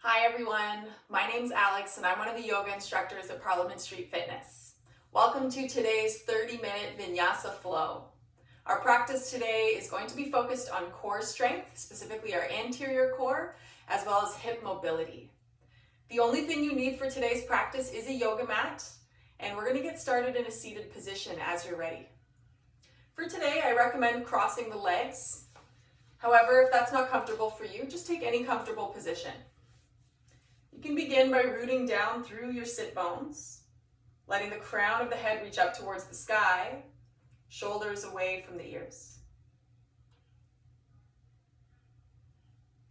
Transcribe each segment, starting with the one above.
Hi everyone, my name's Alex and I'm one of the yoga instructors at Parliament Street Fitness. Welcome to today's 30-minute Vinyasa Flow. Our practice today is going to be focused on core strength, specifically our anterior core, as well as hip mobility. The only thing you need for today's practice is a yoga mat, and we're going to get started in a seated position as you're ready. For today, I recommend crossing the legs. However, if that's not comfortable for you, just take any comfortable position. You can begin by rooting down through your sit bones, letting the crown of the head reach up towards the sky, shoulders away from the ears.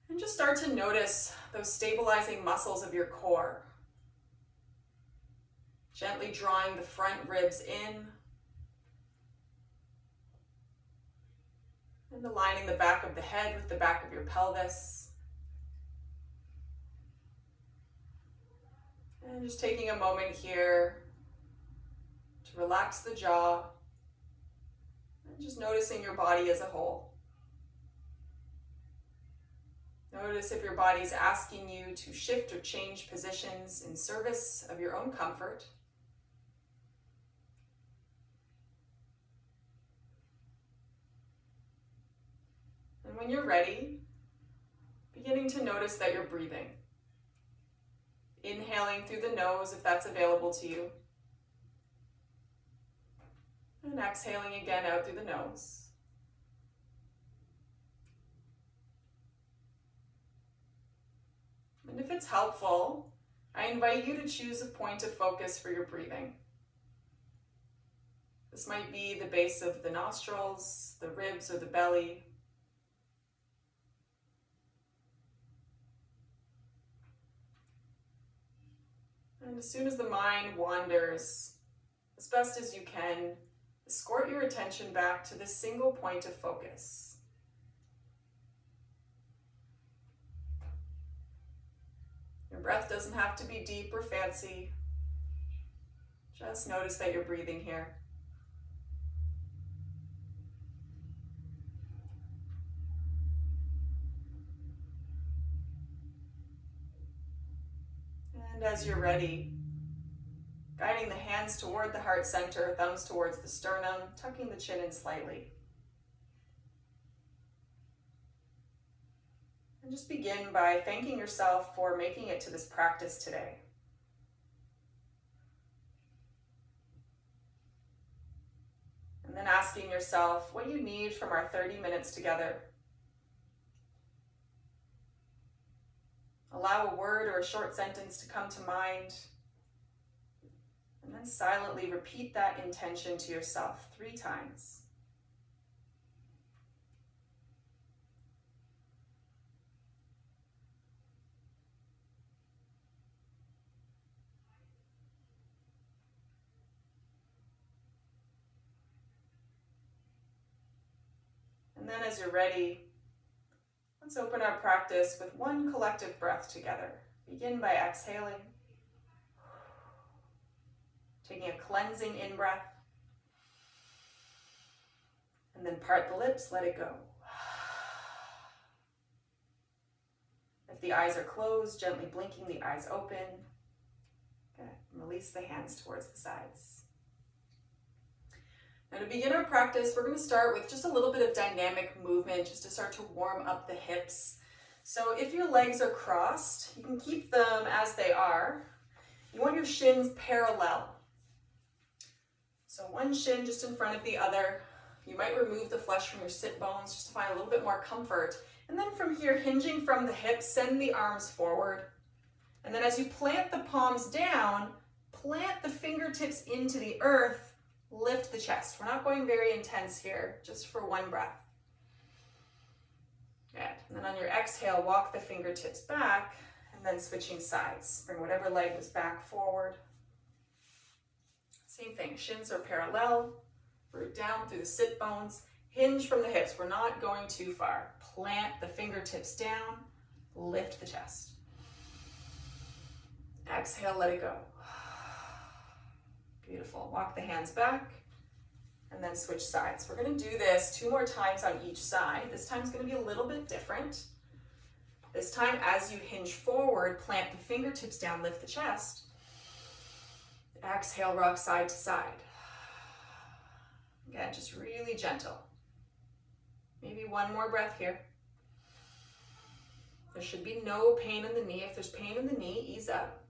And just start to notice those stabilizing muscles of your core. Gently drawing the front ribs in and aligning the back of the head with the back of your pelvis. And just taking a moment here to relax the jaw and just noticing your body as a whole. Notice if your body's asking you to shift or change positions in service of your own comfort. And when you're ready, beginning to notice that you're breathing. Inhaling through the nose if that's available to you. And exhaling again out through the nose. And if it's helpful, I invite you to choose a point of focus for your breathing. This might be the base of the nostrils, the ribs, or the belly. And as soon as the mind wanders, as best as you can, escort your attention back to this single point of focus. Your breath doesn't have to be deep or fancy. Just notice that you're breathing here. And as you're ready, guiding the hands toward the heart center, thumbs towards the sternum, tucking the chin in slightly. And just begin by thanking yourself for making it to this practice today. And then asking yourself what you need from our 30 minutes together. Allow a word or a short sentence to come to mind, and then silently repeat that intention to yourself 3 times. And then as you're ready, let's open our practice with one collective breath together. Begin by exhaling, taking a cleansing in-breath, and then part the lips, let it go. If the eyes are closed, gently blinking the eyes open. Okay. Release the hands towards the sides. Now to begin our practice, we're going to start with just a little bit of dynamic movement just to start to warm up the hips. So if your legs are crossed, you can keep them as they are. You want your shins parallel. So one shin just in front of the other. You might remove the flesh from your sit bones just to find a little bit more comfort. And then from here, hinging from the hips, send the arms forward. And then as you plant the palms down, plant the fingertips into the earth. Lift the chest. We're not going very intense here, just for one breath. Good. And then on your exhale, walk the fingertips back, and then switching sides. Bring whatever leg was back forward. Same thing, shins are parallel. Root down through the sit bones. Hinge from the hips. We're not going too far. Plant the fingertips down. Lift the chest. Exhale, let it go. Beautiful. Walk the hands back and then switch sides. We're going to do this 2 more times on each side. This time's going to be a little bit different. This time, as you hinge forward, plant the fingertips down, lift the chest. Exhale, rock side to side. Again, just really gentle. Maybe one more breath here. There should be no pain in the knee. If there's pain in the knee, ease up.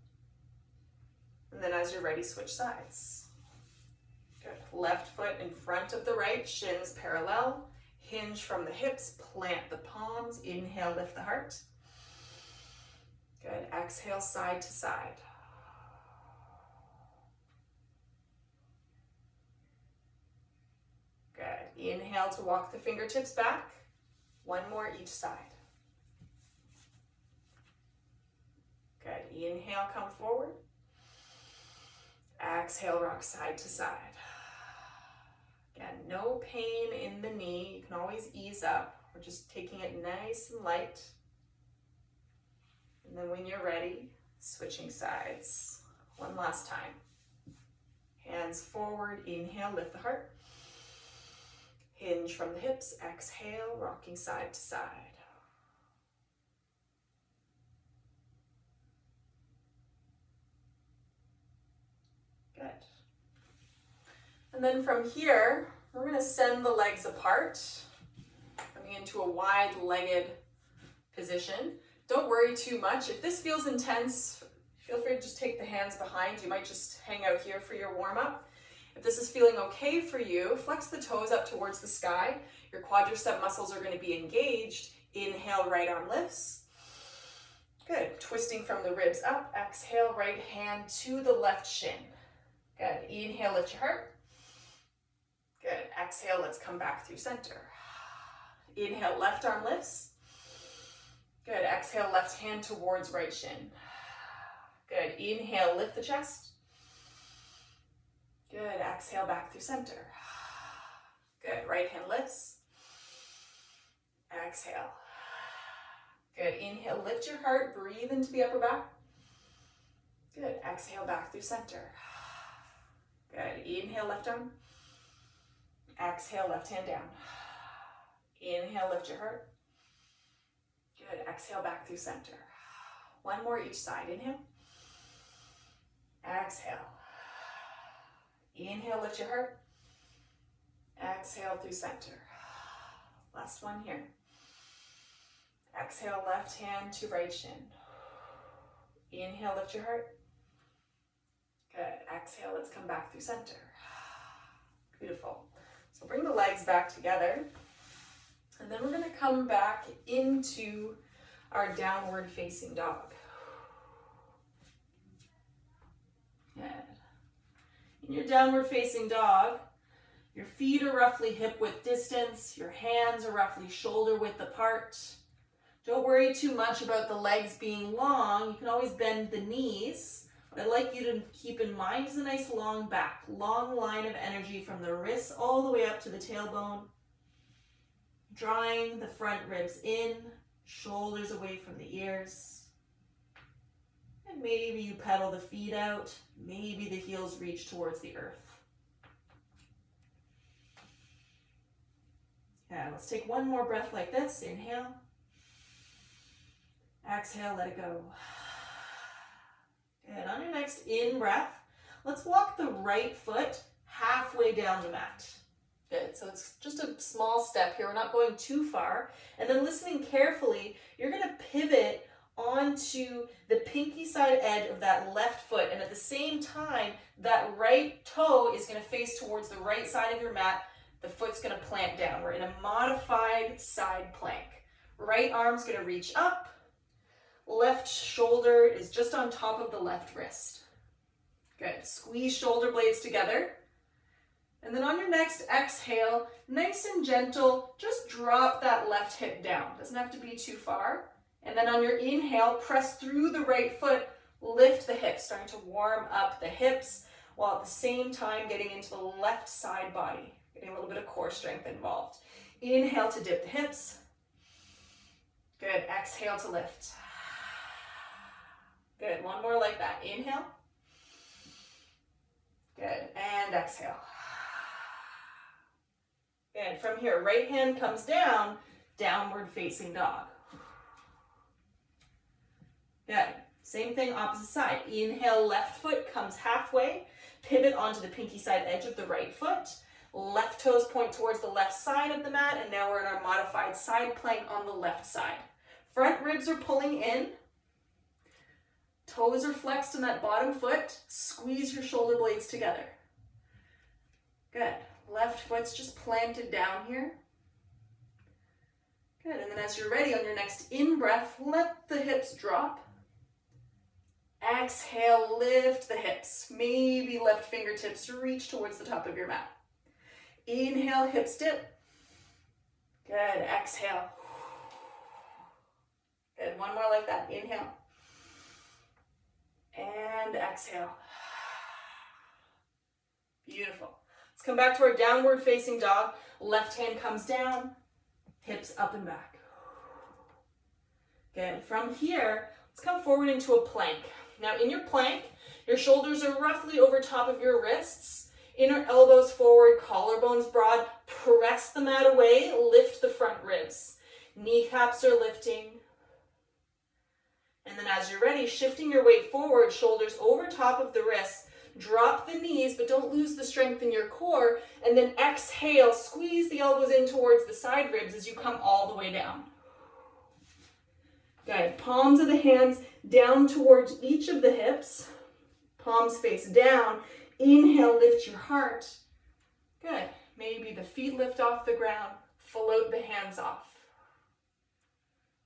And then as you're ready, switch sides. Good. Left foot in front of the right, shins parallel. Hinge from the hips, plant the palms. Inhale, lift the heart. Good. Exhale, side to side. Good. Inhale to walk the fingertips back. One more each side. Good. Inhale, come forward. Exhale, rock side to side. Again, no pain in the knee. You can always ease up. We're just taking it nice and light. And then when you're ready, switching sides. One last time. Hands forward, inhale, lift the heart. Hinge from the hips, exhale, rocking side to side. Good. And then from here, we're going to send the legs apart, coming into a wide-legged position. Don't worry too much. If this feels intense, feel free to just take the hands behind. You might just hang out here for your warm-up. If this is feeling okay for you, flex the toes up towards the sky. Your quadricep muscles are going to be engaged. Inhale, right arm lifts. Good. Twisting from the ribs up. Exhale, right hand to the left shin. Good. Inhale, lift your heart. Good. Exhale, let's come back through center. Inhale, left arm lifts. Good. Exhale, left hand towards right shin. Good. Inhale, lift the chest. Good. Exhale, back through center. Good. Right hand lifts. Exhale. Good. Inhale, lift your heart. Breathe into the upper back. Good. Exhale, back through center. Good. Inhale, left arm. Exhale, left hand down. Inhale, lift your heart. Good. Exhale, back through center. One more each side. Inhale. Exhale. Inhale, lift your heart. Exhale through center. Last one here. Exhale, left hand to right shin. Inhale, lift your heart. Good. Exhale, let's come back through center. Beautiful. So bring the legs back together. And then we're going to come back into our downward facing dog. Good. In your downward facing dog, your feet are roughly hip width distance, your hands are roughly shoulder width apart. Don't worry too much about the legs being long. You can always bend the knees. What I'd like you to keep in mind is a nice long back, long line of energy from the wrists all the way up to the tailbone. Drawing the front ribs in, shoulders away from the ears. And maybe you pedal the feet out. Maybe the heels reach towards the earth. Yeah, let's take one more breath like this. Inhale. Exhale, let it go. Good. On your next in-breath, let's walk the right foot halfway down the mat. Good. So it's just a small step here. We're not going too far. And then listening carefully, you're going to pivot onto the pinky side edge of that left foot. And at the same time, that right toe is going to face towards the right side of your mat. The foot's going to plant down. We're in a modified side plank. Right arm's going to reach up. Left shoulder is just on top of the left wrist. Good. Squeeze shoulder blades together. And then on your next exhale, nice and gentle, just drop that left hip down. Doesn't have to be too far. And then on your inhale, press through the right foot, lift the hips, starting to warm up the hips, while at the same time getting into the left side body, getting a little bit of core strength involved. Inhale to dip the hips. Good. Exhale to lift. Good. One more like that. Inhale. Good. And exhale. Good. From here, right hand comes down, downward facing dog. Good. Same thing, opposite side. Inhale, left foot comes halfway. Pivot onto the pinky side edge of the right foot. Left toes point towards the left side of the mat, and now we're in our modified side plank on the left side. Front ribs are pulling in. Toes are flexed in that bottom foot. Squeeze your shoulder blades together. Good. Left foot's just planted down here. Good. And then as you're ready, on your next in-breath, let the hips drop. Exhale, lift the hips. Maybe left fingertips reach towards the top of your mat. Inhale, hips dip. Good. Exhale. Good. One more like that. Inhale. And exhale. Beautiful. Let's come back to our downward facing dog. Left hand comes down, hips up and back. Good. From here, let's come forward into a plank. Now in your plank, your shoulders are roughly over top of your wrists. Inner elbows forward, collarbones broad. Press the mat away, lift the front ribs. Kneecaps are lifting. And then as you're ready, shifting your weight forward, shoulders over top of the wrists. Drop the knees, but don't lose the strength in your core. And then exhale, squeeze the elbows in towards the side ribs as you come all the way down. Good. Palms of the hands down towards each of the hips. Palms face down. Inhale, lift your heart. Good. Maybe the feet lift off the ground. Float the hands off.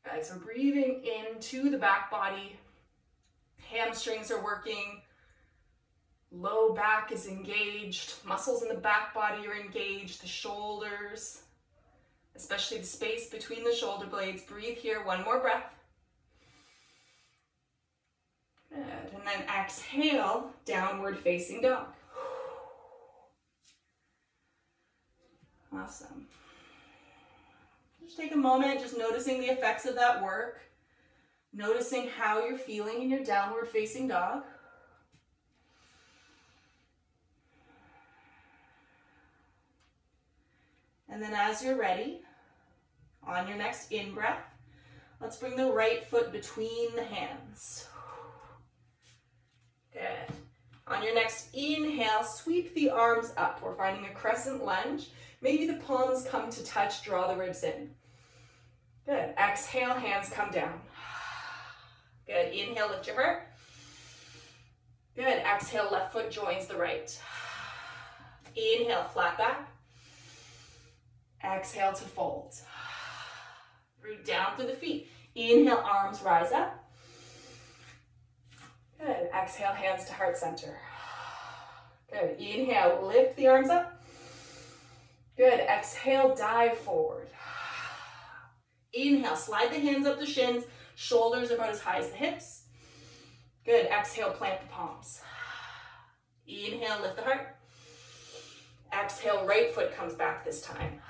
Good. So breathing into the back body. Hamstrings are working. Low back is engaged. Muscles in the back body are engaged. The shoulders, especially the space between the shoulder blades. Breathe here. One more breath. Good. And then exhale, downward facing dog. Awesome. Just take a moment, just noticing the effects of that work. Noticing how you're feeling in your downward facing dog. And then as you're ready, on your next in-breath, let's bring the right foot between the hands. Good. On your next inhale, sweep the arms up. We're finding a crescent lunge. Maybe the palms come to touch, draw the ribs in. Good. Exhale, hands come down. Good. Inhale, lift your heart. Good. Exhale, left foot joins the right. Inhale, flat back. Exhale to fold. Root down through the feet. Inhale, arms rise up. Good. Exhale, hands to heart center. Good. Inhale, lift the arms up. Good. Exhale, dive forward. Inhale, slide the hands up the shins. Shoulders about as high as the hips. Good. Exhale, plant the palms. Inhale, lift the heart. Exhale, right foot comes back this time.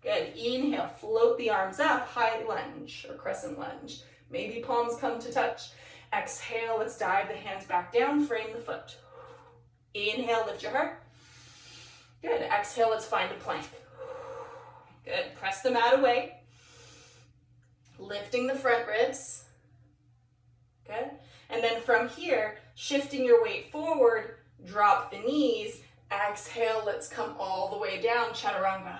Good. Inhale, float the arms up, high lunge or crescent lunge. Maybe palms come to touch. Exhale, let's dive the hands back down, frame the foot. Inhale, lift your heart. Good. Exhale, let's find a plank. Good. Press the mat away. Lifting the front ribs. Good. And then from here, shifting your weight forward, drop the knees. Exhale, let's come all the way down, chaturanga.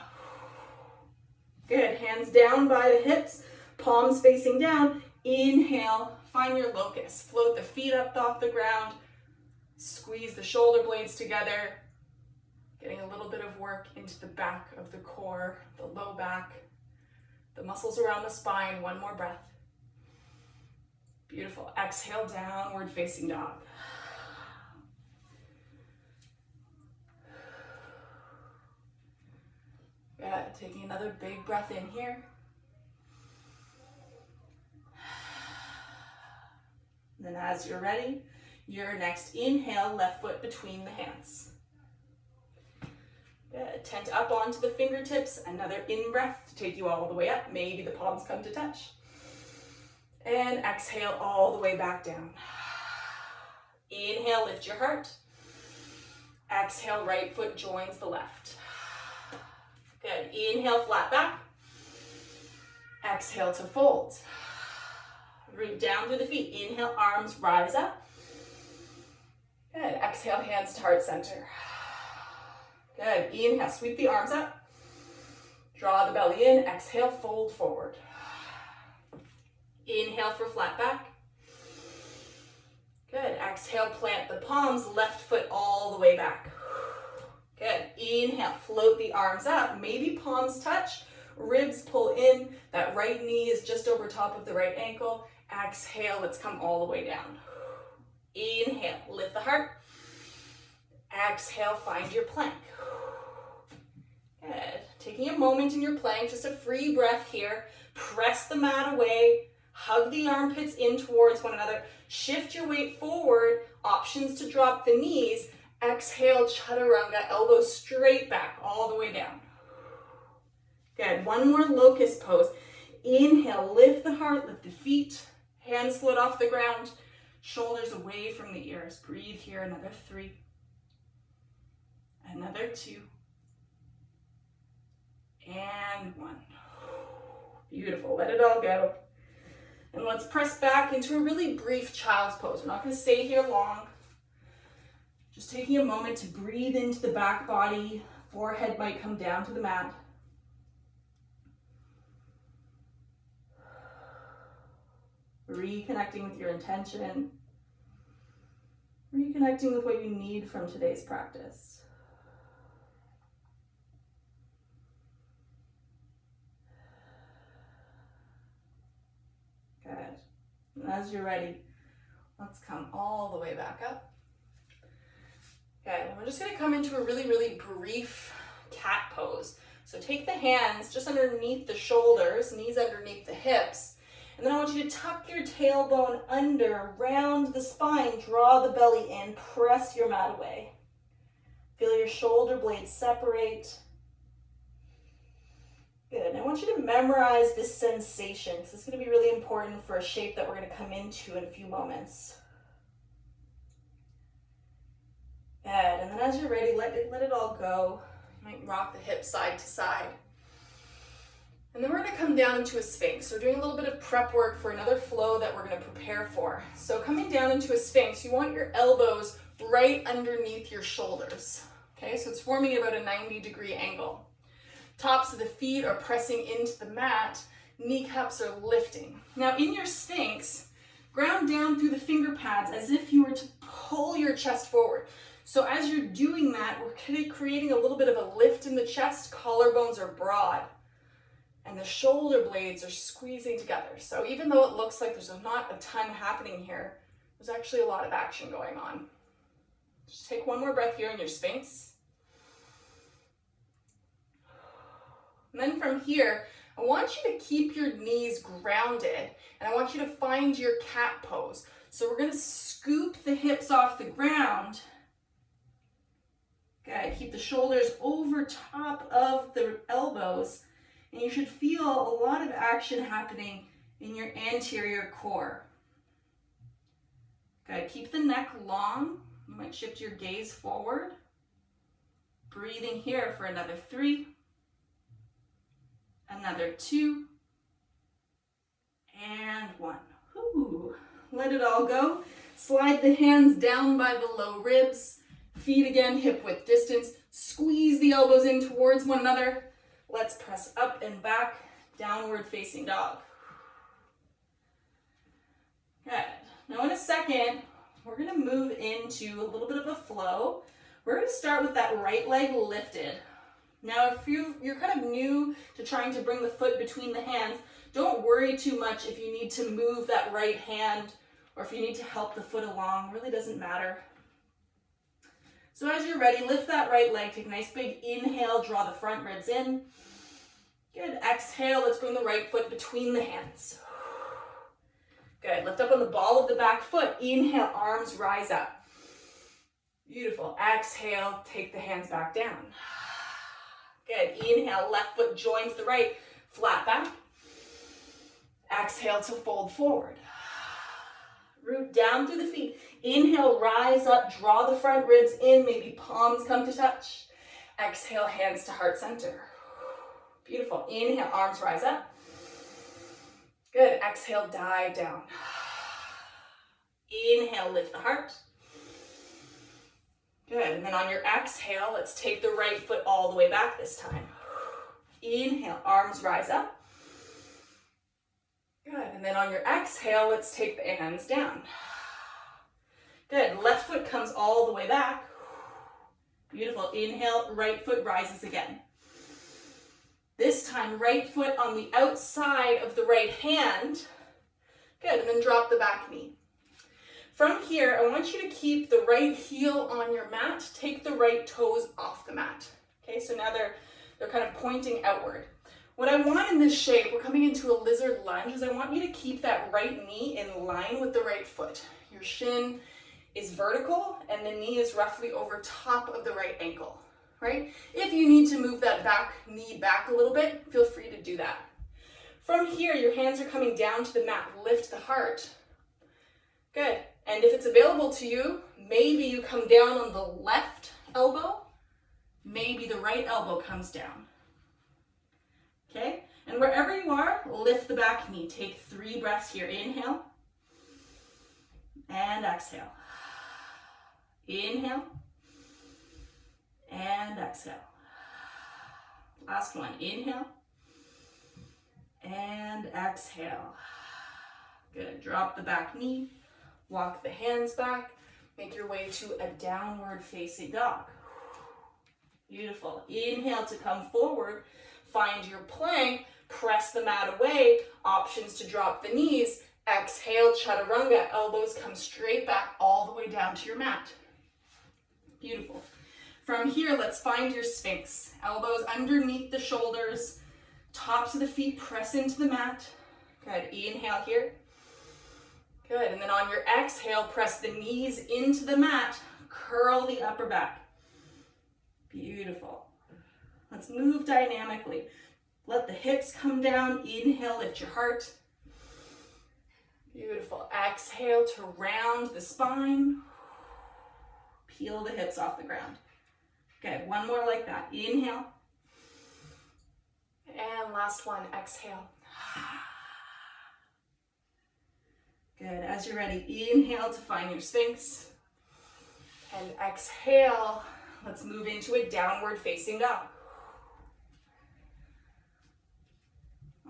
Good. Hands down by the hips, palms facing down. Inhale, find your locust. Float the feet up off the ground. Squeeze the shoulder blades together. Getting a little bit of work into the back of the core, the low back, the muscles around the spine. One more breath. Beautiful. Exhale, downward facing dog. Good. Taking another big breath in here. And then as you're ready, your next inhale, left foot between the hands. Good. Tent up onto the fingertips. Another in-breath to take you all the way up. Maybe the palms come to touch. And exhale all the way back down. Inhale, lift your heart. Exhale, right foot joins the left. Good. Inhale, flat back. Exhale to fold. Root down through the feet. Inhale, arms rise up. Good. Exhale, hands to heart center. Good. Inhale, sweep the arms up. Draw the belly in. Exhale, fold forward. Inhale for flat back. Good. Exhale, plant the palms, left foot all the way back. Good. Inhale, float the arms up. Maybe palms touch, ribs pull in. That right knee is just over top of the right ankle. Exhale, let's come all the way down. Inhale, lift the heart. Exhale, find your plank. Good. Taking a moment in your plank, just a free breath here. Press the mat away. Hug the armpits in towards one another. Shift your weight forward. Options to drop the knees. Exhale, chaturanga, elbows straight back, all the way down. Good. One more locust pose. Inhale, lift the heart, lift the feet. Hands float off the ground. Shoulders away from the ears. Breathe here. Another 3. Another 2. And 1. Beautiful. Let it all go. And let's press back into a really brief child's pose. We're not going to stay here long. Just taking a moment to breathe into the back body. Forehead might come down to the mat. Reconnecting with your intention. Reconnecting with what you need from today's practice. Good. And as you're ready, let's come all the way back up. Good. And we're just going to come into a really, really brief cat pose. So take the hands just underneath the shoulders, knees underneath the hips. And then I want you to tuck your tailbone under, round the spine, draw the belly in, press your mat away. Feel your shoulder blades separate. Good. And I want you to memorize this sensation because it's going to be really important for a shape that we're going to come into in a few moments. Good. And then as you're ready, let it all go. You might rock the hips side to side. And then we're going to come down into a sphinx. So we're doing a little bit of prep work for another flow that we're going to prepare for. So coming down into a sphinx, you want your elbows right underneath your shoulders. Okay, so it's forming about a 90-degree angle. Tops of the feet are pressing into the mat. Kneecaps are lifting. Now in your sphinx, ground down through the finger pads as if you were to pull your chest forward. So as you're doing that, we're creating a little bit of a lift in the chest. Collarbones are broad. And the shoulder blades are squeezing together. So even though it looks like there's not a ton happening here, there's actually a lot of action going on. Just take one more breath here in your sphinx. And then from here, I want you to keep your knees grounded and I want you to find your cat pose. So we're going to scoop the hips off the ground. Good. Keep the shoulders over top of the elbows. And you should feel a lot of action happening in your anterior core. Good. Keep the neck long. You might shift your gaze forward. Breathing here for another 3. Another 2. And 1. Ooh. Let it all go. Slide the hands down by the low ribs. Feet again, hip width distance. Squeeze the elbows in towards one another. Let's press up and back, downward facing dog. Good. Now in a second, we're going to move into a little bit of a flow. We're going to start with that right leg lifted. Now if you're kind of new to trying to bring the foot between the hands, don't worry too much if you need to move that right hand or if you need to help the foot along. It really doesn't matter. So as you're ready, lift that right leg, take a nice big inhale, draw the front ribs in. Good, exhale, let's bring the right foot between the hands. Good, lift up on the ball of the back foot, inhale, arms rise up. Beautiful, exhale, take the hands back down. Good, inhale, left foot joins the right, flat back. Exhale to fold forward. Root down through the feet. Inhale, rise up, draw the front ribs in, maybe palms come to touch. Exhale, hands to heart center. Beautiful. Inhale, arms rise up. Good. Exhale, dive down. Inhale, lift the heart. Good, and then on your exhale, let's take the right foot all the way back this time. Inhale, arms rise up. Good, and then on your exhale, let's take the hands down. Good, left foot comes all the way back. Beautiful, inhale, right foot rises again. This time, right foot on the outside of the right hand. Good, and then drop the back knee. From here, I want you to keep the right heel on your mat. Take the right toes off the mat. Okay, so now they're kind of pointing outward. What I want in this shape, we're coming into a lizard lunge, is I want you to keep that right knee in line with the right foot. Your shin is vertical and the knee is roughly over top of the right ankle, right? If you need to move that back knee back a little bit, feel free to do that. From here, your hands are coming down to the mat. Lift the heart. Good. And if it's available to you, maybe you come down on the left elbow, maybe the right elbow comes down. Okay? And wherever you are, lift the back knee. Take 3 breaths here. Inhale and exhale. Inhale and exhale. Last one. Inhale and exhale. Good. Drop the back knee. Walk the hands back. Make your way to a downward facing dog. Beautiful. Inhale to come forward. Find your plank. Press the mat away. Options to drop the knees. Exhale, chaturanga. Elbows come straight back all the way down to your mat. Beautiful. From here, let's find your Sphinx. Elbows underneath the shoulders. Tops of the feet press into the mat. Good. Inhale here. Good, and then on your exhale, press the knees into the mat, curl the upper back. Beautiful. Let's move dynamically. Let the hips come down. Inhale, lift your heart. Beautiful. Exhale to round the spine. Peel the hips off the ground. Good, one more like that. Inhale. And last one, exhale. Good, as you're ready, inhale to find your Sphinx. And exhale, let's move into a downward facing dog.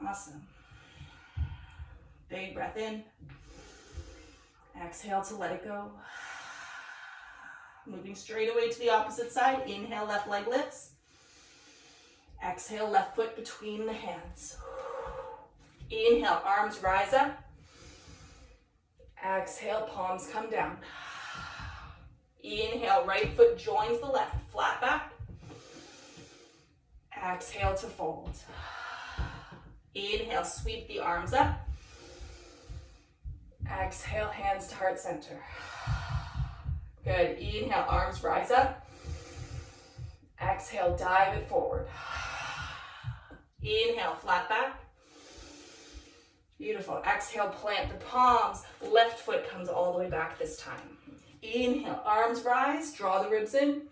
Awesome. Big breath in. Exhale to let it go. Moving straight away to the opposite side. Inhale, left leg lifts. Exhale, left foot between the hands. Inhale, arms rise up. Exhale, palms come down. Inhale, right foot joins the left, flat back. Exhale to fold. Inhale, sweep the arms up. Exhale, hands to heart center. Good, inhale, arms rise up. Exhale, dive it forward. Inhale, flat back. Beautiful. Exhale, plant the palms. Left foot comes all the way back this time. Inhale, arms rise, draw the ribs in.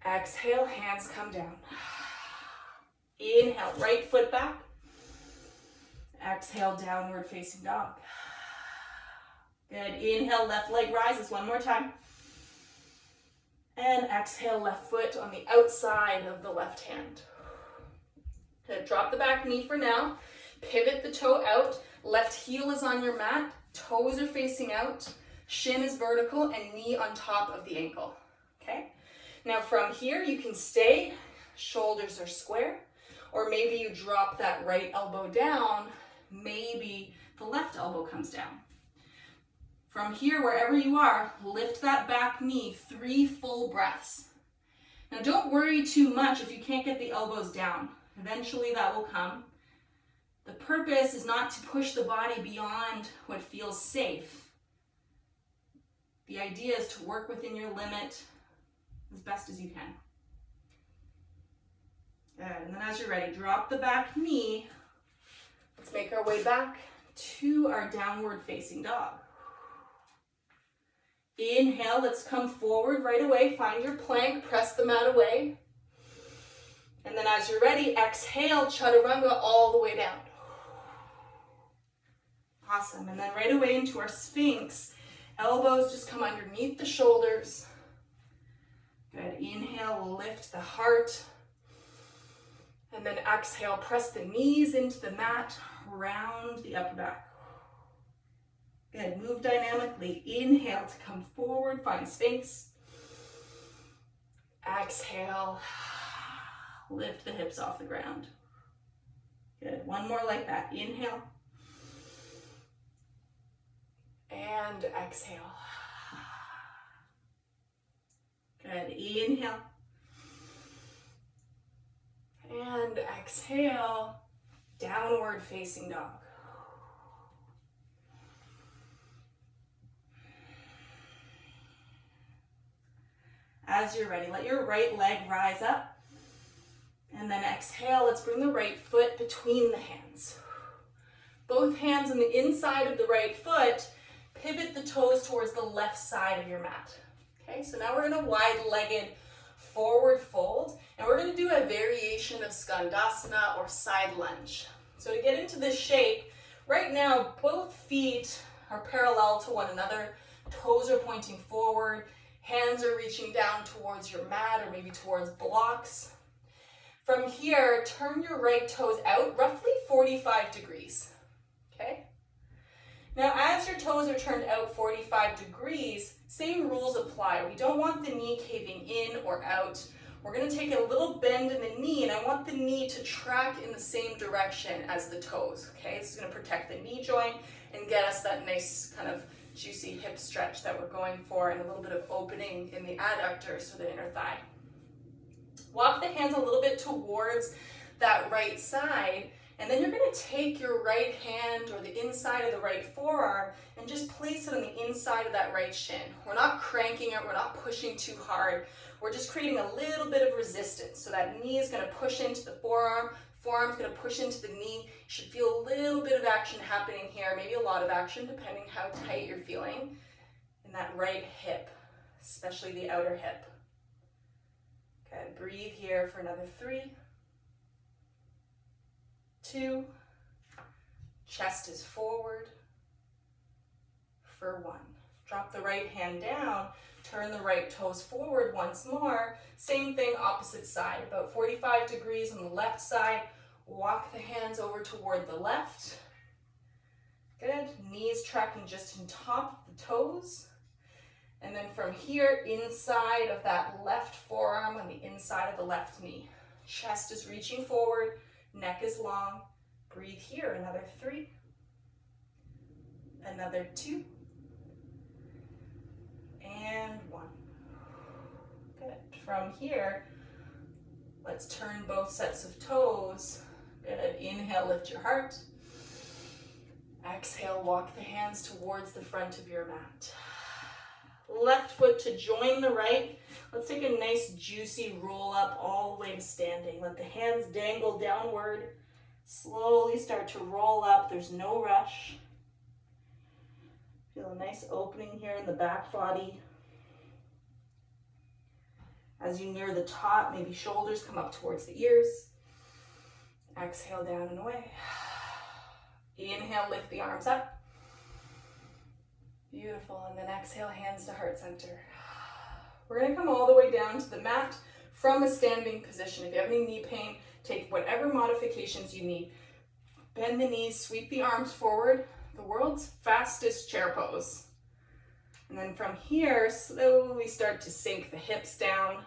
Exhale, hands come down. Inhale, right foot back. Exhale, downward facing dog. Good. Inhale, left leg rises one more time. And exhale, left foot on the outside of the left hand. Good. Drop the back knee for now. Pivot the toe out. Left heel is on your mat. Toes are facing out. Shin is vertical and knee on top of the ankle. Okay? Now from here, you can stay. Shoulders are square. Or maybe you drop that right elbow down. Maybe the left elbow comes down. From here, wherever you are, lift that back knee 3 full breaths. Now don't worry too much if you can't get the elbows down. Eventually that will come. The purpose is not to push the body beyond what feels safe. The idea is to work within your limit as best as you can. Good, and then as you're ready, drop the back knee. Let's make our way back to our downward facing dog. Inhale, let's come forward right away. Find your plank, press the mat away. And then as you're ready, exhale, chaturanga all the way down. Awesome. And then right away into our Sphinx. Elbows just come underneath the shoulders. Good. Inhale, lift the heart. And then exhale, press the knees into the mat, round the upper back. Good. Move dynamically. Inhale to come forward, find Sphinx. Exhale, lift the hips off the ground. Good. One more like that. Inhale. And exhale. Good. Inhale. And exhale. Downward facing dog. As you're ready, let your right leg rise up. And then exhale, let's bring the right foot between the hands. Both hands on the inside of the right foot, pivot the toes towards the left side of your mat. Okay, so now we're in a wide-legged forward fold, and we're gonna do a variation of Skandasana or side lunge. So to get into this shape, right now, both feet are parallel to one another, toes are pointing forward, hands are reaching down towards your mat or maybe towards blocks. From here, turn your right toes out roughly 45 degrees, okay? Now, as your toes are turned out 45 degrees, same rules apply. We don't want the knee caving in or out. We're gonna take a little bend in the knee, and I want the knee to track in the same direction as the toes, okay? This is gonna protect the knee joint and get us that nice kind of juicy hip stretch that we're going for, and a little bit of opening in the adductors, so the inner thigh. Walk the hands a little bit towards that right side, and then you're going to take your right hand or the inside of the right forearm and just place it on the inside of that right shin. We're not cranking it, we're not pushing too hard. We're just creating a little bit of resistance. So that knee is going to push into the forearm, forearm's going to push into the knee. You should feel a little bit of action happening here, maybe a lot of action depending how tight you're feeling in that right hip, especially the outer hip. Good. Breathe here for another 3, 2, chest is forward for 1. Drop the right hand down, turn the right toes forward once more. Same thing, opposite side, about 45 degrees on the left side. Walk the hands over toward the left. Good. Knees tracking just on top of the toes. And then from here, inside of that left forearm on the inside of the left knee. Chest is reaching forward, neck is long. Breathe here, another 3, another 2, and 1. Good. From here, let's turn both sets of toes. Good. Inhale, lift your heart. Exhale, walk the hands towards the front of your mat. Left foot to join the right. Let's take a nice juicy roll up all the way to standing. Let the hands dangle downward. Slowly start to roll up. There's no rush. Feel a nice opening here in the back body. As you near the top, maybe shoulders come up towards the ears. Exhale down and away. Inhale, lift the arms up. Beautiful, and then exhale, hands to heart center. We're gonna come all the way down to the mat from a standing position. If you have any knee pain, take whatever modifications you need. Bend the knees, sweep the arms forward. The world's fastest chair pose. And then from here, slowly start to sink the hips down.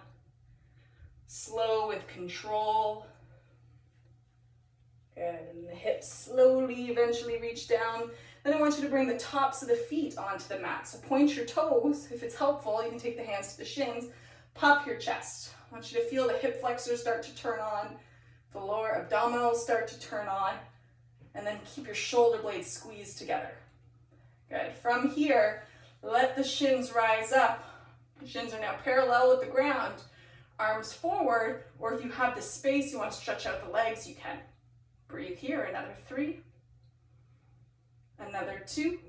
Slow with control. Good, and the hips slowly eventually reach down. Then I want you to bring the tops of the feet onto the mat. So point your toes. If it's helpful, you can take the hands to the shins. Puff your chest. I want you to feel the hip flexors start to turn on. The lower abdominals start to turn on. And then keep your shoulder blades squeezed together. Good. From here, let the shins rise up. The shins are now parallel with the ground. Arms forward, or if you have the space, you want to stretch out the legs, you can. Breathe here, another 3. Another 2,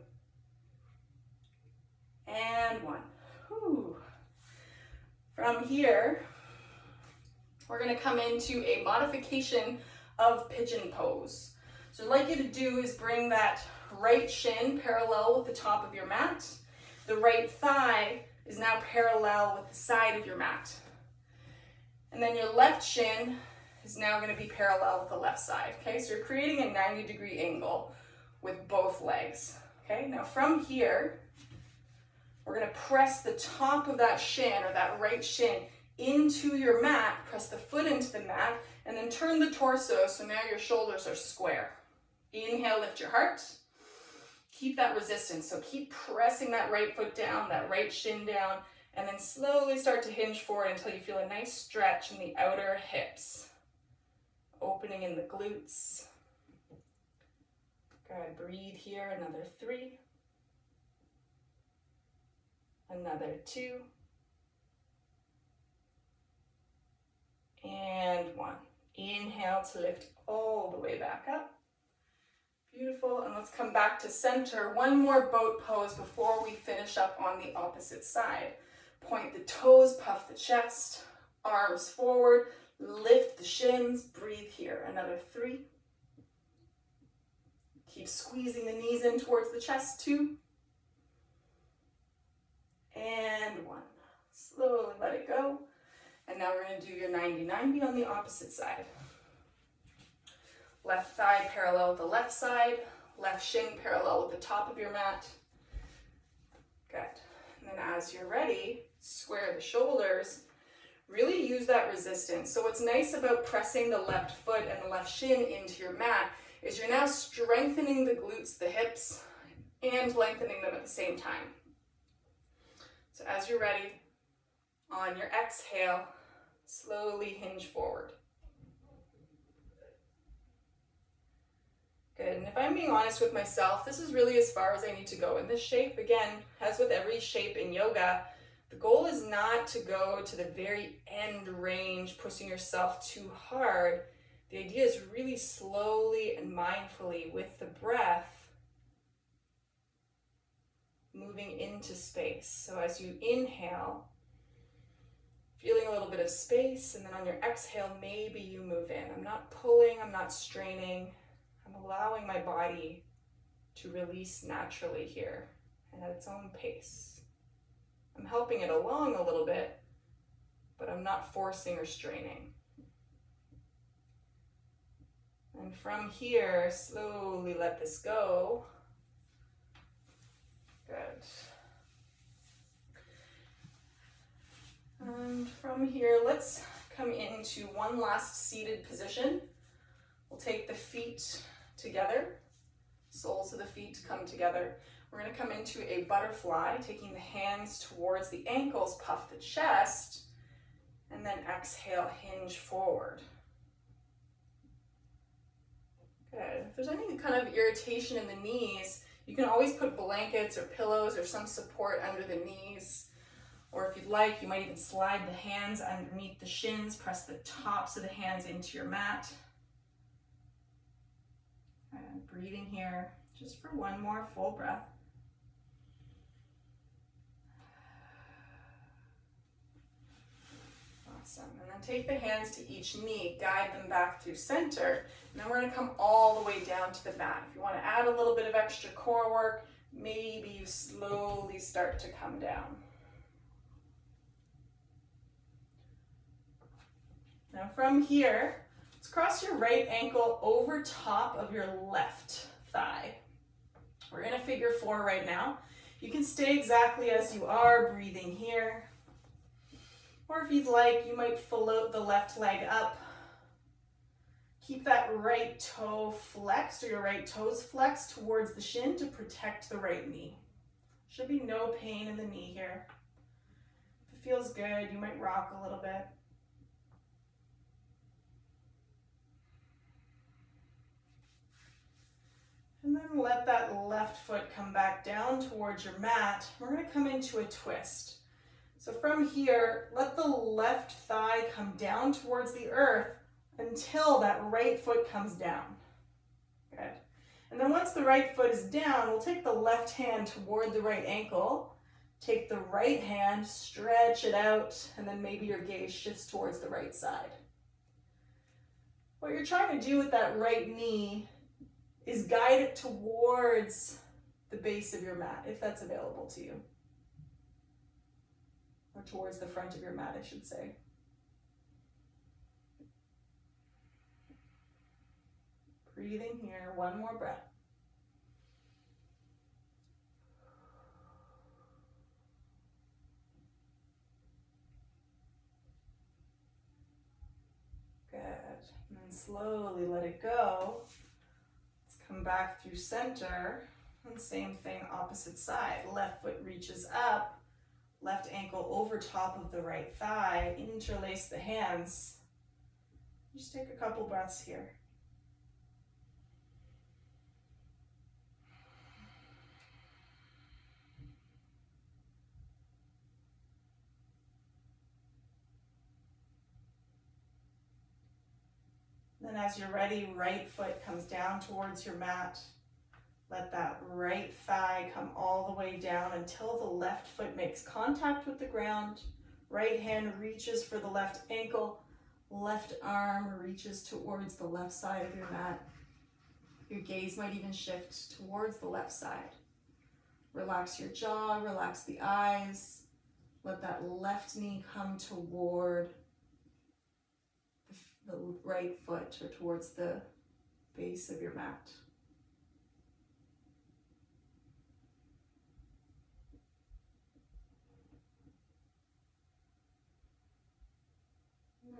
and 1. Whew. From here, we're going to come into a modification of pigeon pose. So what I'd like you to do is bring that right shin parallel with the top of your mat. The right thigh is now parallel with the side of your mat. And then your left shin is now going to be parallel with the left side. Okay, so you're creating a 90-degree angle with both legs. Okay, now from here, we're going to press the top of that shin or that right shin into your mat, press the foot into the mat, and then turn the torso so now your shoulders are square. Inhale, lift your heart. Keep that resistance, so keep pressing that right foot down, that right shin down, and then slowly start to hinge forward until you feel a nice stretch in the outer hips. Opening in the glutes. Good, breathe here, another 3. Another 2. And 1. Inhale to lift all the way back up. Beautiful, and let's come back to center. One more boat pose before we finish up on the opposite side. Point the toes, puff the chest, arms forward, lift the shins, breathe here. Another 3. Keep squeezing the knees in towards the chest. 2. And 1. Slowly let it go. And now we're going to do your 90-90 on the opposite side. Left thigh parallel with the left side, left shin parallel with the top of your mat. Good. And then as you're ready, square the shoulders. Really use that resistance. So what's nice about pressing the left foot and the left shin into your mat is you're now strengthening the glutes, the hips, and lengthening them at the same time. So as you're ready, on your exhale, slowly hinge forward. Good, and if I'm being honest with myself, this is really as far as I need to go in this shape. Again, as with every shape in yoga, the goal is not to go to the very end range, pushing yourself too hard. The idea is really slowly and mindfully with the breath, moving into space. So as you inhale, feeling a little bit of space, and then on your exhale, maybe you move in. I'm not pulling, I'm not straining. I'm allowing my body to release naturally here and at its own pace. I'm helping it along a little bit, but I'm not forcing or straining. And from here, slowly let this go. Good. And from here, let's come into one last seated position. We'll take the feet together, soles of the feet come together. We're going to come into a butterfly, taking the hands towards the ankles, puff the chest, and then exhale, hinge forward. Good. If there's any kind of irritation in the knees, you can always put blankets or pillows or some support under the knees. Or if you'd like, you might even slide the hands underneath the shins, press the tops of the hands into your mat. And breathing here, just for one more full breath. Awesome. And then take the hands to each knee, guide them back through center. And then we're going to come all the way down to the mat. If you want to add a little bit of extra core work, maybe you slowly start to come down. Now from here, let's cross your right ankle over top of your left thigh. We're in a figure 4 right now. You can stay exactly as you are, breathing here. Or if you'd like, you might float the left leg up. Keep that right toe flexed, or your right toes flexed towards the shin to protect the right knee. Should be no pain in the knee here. If it feels good, you might rock a little bit. And then let that left foot come back down towards your mat. We're going to come into a twist. So from here, let the left thigh come down towards the earth until that right foot comes down. Good. And then once the right foot is down, we'll take the left hand toward the right ankle. Take the right hand, stretch it out, and then maybe your gaze shifts towards the right side. What you're trying to do with that right knee is guide it towards the base of your mat, if that's available to you. Or towards the front of your mat, I should say. Breathing here, one more breath. Good. And then slowly let it go. Let's come back through center. And same thing, opposite side. Left foot reaches up. Left ankle over top of the right thigh. Interlace the hands. Just take a couple breaths here. Then as you're ready, right foot comes down towards your mat. Let that right thigh come all the way down until the left foot makes contact with the ground. Right hand reaches for the left ankle. Left arm reaches towards the left side of your mat. Your gaze might even shift towards the left side. Relax your jaw, relax the eyes. Let that left knee come toward the right foot or towards the base of your mat.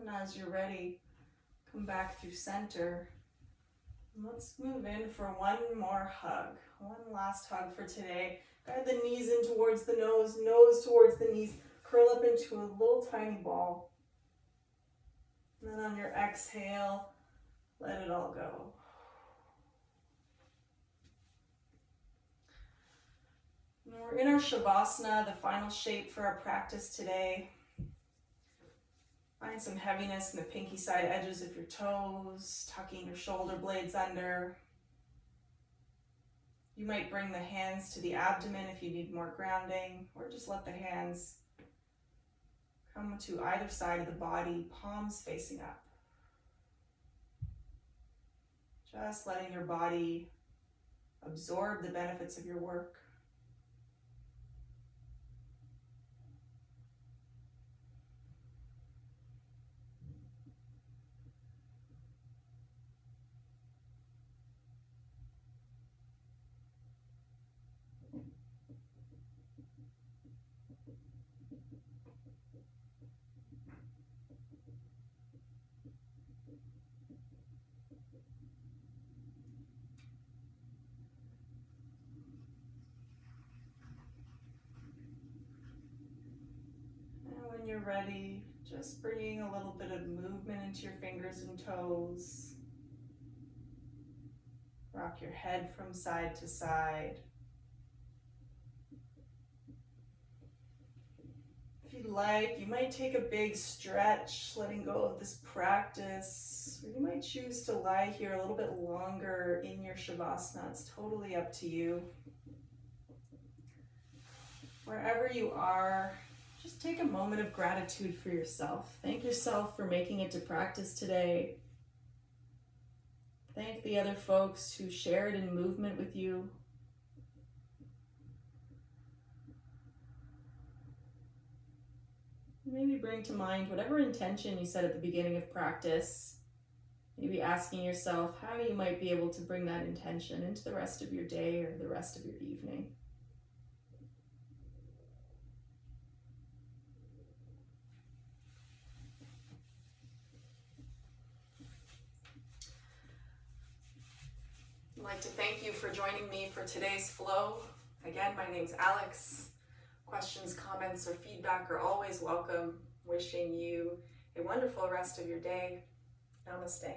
And as you're ready, come back through center. And let's move in for one more hug. One last hug for today. Guide the knees in towards the nose, nose towards the knees. Curl up into a little tiny ball. And then on your exhale, let it all go. And we're in our Shavasana, the final shape for our practice today. Find some heaviness in the pinky side edges of your toes, tucking your shoulder blades under. You might bring the hands to the abdomen if you need more grounding, or just let the hands come to either side of the body, palms facing up. Just letting your body absorb the benefits of your work. When you're ready, just bringing a little bit of movement into your fingers and toes. Rock your head from side to side. If you'd like, you might take a big stretch, letting go of this practice, or you might choose to lie here a little bit longer in your Shavasana. It's totally up to you. Wherever you are, just take a moment of gratitude for yourself. Thank yourself for making it to practice today. Thank the other folks who shared in movement with you. Maybe bring to mind whatever intention you set at the beginning of practice. Maybe asking yourself how you might be able to bring that intention into the rest of your day or the rest of your evening. I'd like to thank you for joining me for today's flow. Again, my name's Alex. Questions, comments, or feedback are always welcome. Wishing you a wonderful rest of your day. Namaste.